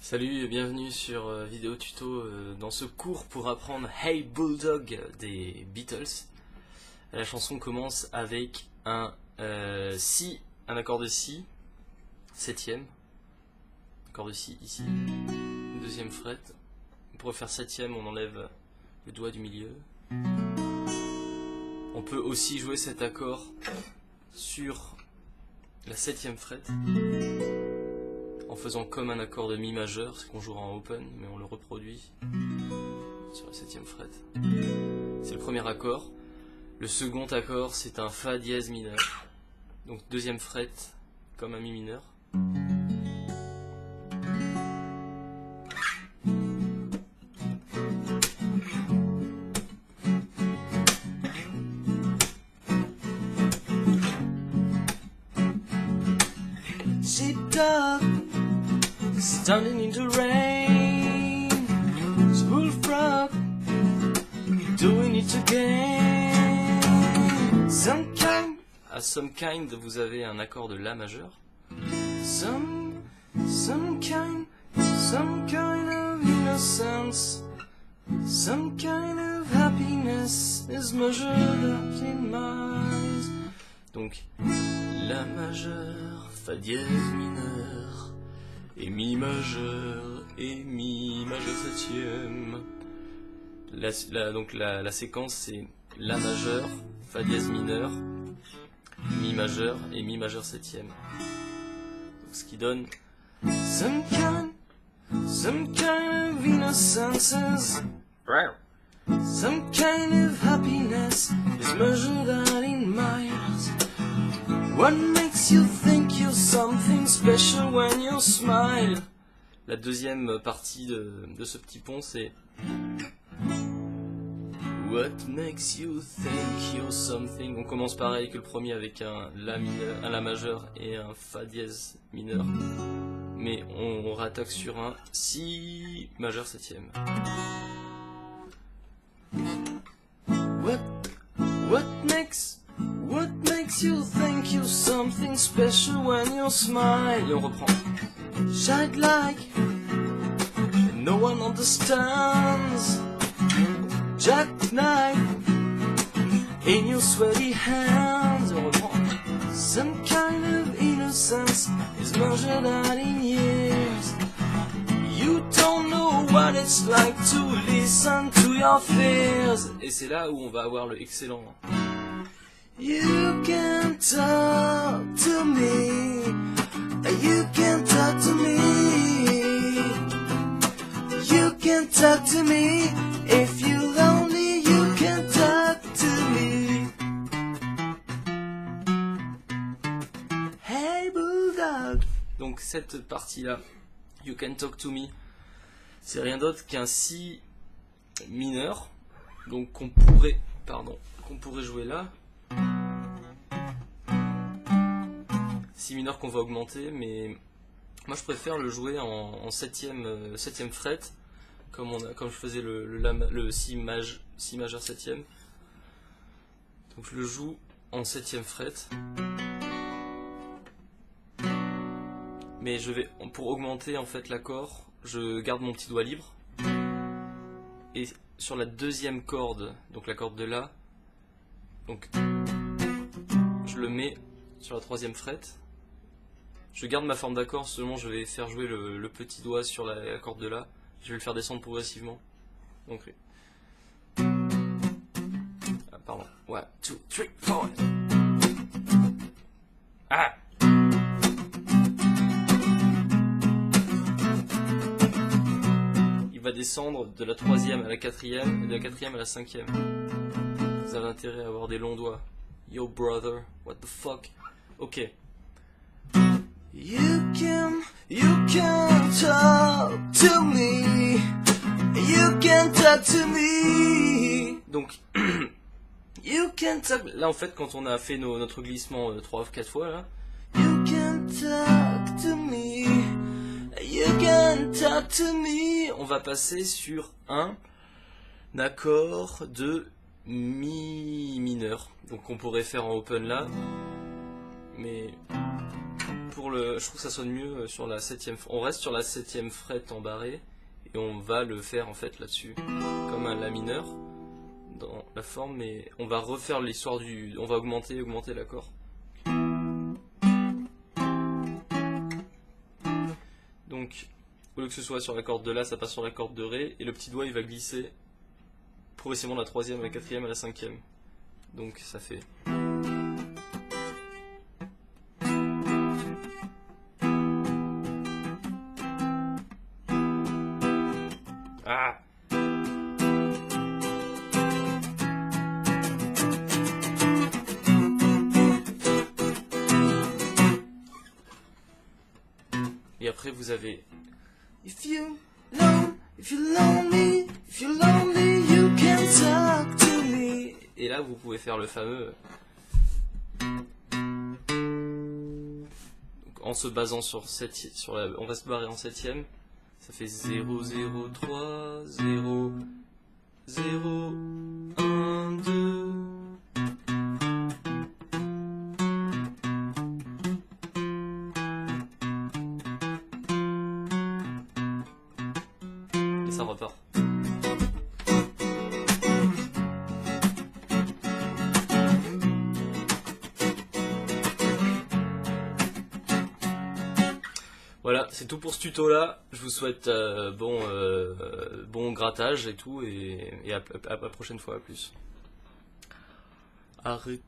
Salut et bienvenue sur vidéo tuto dans ce cours pour apprendre Hey Bulldog des Beatles. La chanson commence avec un Si, un accord de Si, septième, accord de Si ici, deuxième fret. Pour faire septième, on enlève le doigt du milieu. On peut aussi jouer cet accord sur la septième fret en faisant comme un accord de Mi majeur, ce qu'on jouera en open, mais on le reproduit sur la septième fret. C'est le premier accord. Le second accord, c'est un Fa dièse mineur. Donc deuxième fret comme un Mi mineur. Standing in the rain, it's bullfrog, doing it again. À some kind, vous avez un accord de La majeur. Some kind of innocence, some kind of happiness is measured up in miles. Donc, La majeur, Fa dièse mineur. Et Mi majeur septième. Donc la séquence c'est La majeur, Fa dièse mineur, Mi majeur et Mi majeur septième. Donc, ce qui donne some kind of innocences, some kind of happiness is measured out in miles. What makes you think you're something special when you smile? La deuxième partie de ce petit pont, c'est What makes you think you're something? On commence pareil que le premier avec un La mineur, un La majeur et un Fa dièse mineur. Mais on rattaque sur un Si majeur septième. What makes you think you're something special when you smile? Et on reprend. Shine like no one understands. Jackknife in your sweaty hands. Et on reprend. Some kind of innocence is measured out in years. You don't know what it's like to listen to your fears. Et c'est là où on va avoir le excellent. You can talk to me. You can talk to me. You can talk to me. If you're lonely, you can talk to me. Hey Bulldog. Donc cette partie-là, You can talk to me, c'est rien d'autre qu'un Si mineur. Donc qu'on pourrait jouer là. Si mineur qu'on va augmenter, mais moi je préfère le jouer en septième fret, comme je faisais le Si majeur septième. Donc je le joue en septième fret, mais pour augmenter en fait l'accord, je garde mon petit doigt libre et sur la deuxième corde, donc la corde de La, donc je le mets sur la troisième fret. Je garde ma forme d'accord, seulement je vais faire jouer le petit doigt sur la corde de La. Je vais le faire descendre progressivement. Donc, pardon. 1, 2, 3, 4. Ah! Il va descendre de la troisième à la quatrième et de la quatrième à la cinquième. Vous avez intérêt à avoir des longs doigts. Yo brother, what the fuck? Ok. You can talk to me. You can talk to me. Donc, you can talk. Là, en fait, quand on a fait notre glissement 3 ou 4 fois, là. You can talk to me. You can talk to me. On va passer sur un accord de Mi mineur. Donc, on pourrait faire en open là. Mais je trouve que ça sonne mieux sur la 7ème. On reste sur la 7ème frette en barré et on va le faire en fait là-dessus, comme un la mineur dans la forme, mais on va refaire l'histoire on va augmenter l'accord. Donc, au lieu que ce soit sur la corde de La, ça passe sur la corde de Ré, et le petit doigt il va glisser progressivement de la 3ème à la 4ème à la 5ème. Donc ça fait. Ah! Et après vous avez If you're lonely, you can talk to me. Et là vous pouvez faire le fameux donc, en se basant sur on va se barrer en 7ème. Ça fait 0, 0, 3, 0, 0, 1, 2. Et ça repart. Voilà, c'est tout pour ce tuto là. Je vous souhaite bon grattage et tout, et à la prochaine fois, à plus. Arrête.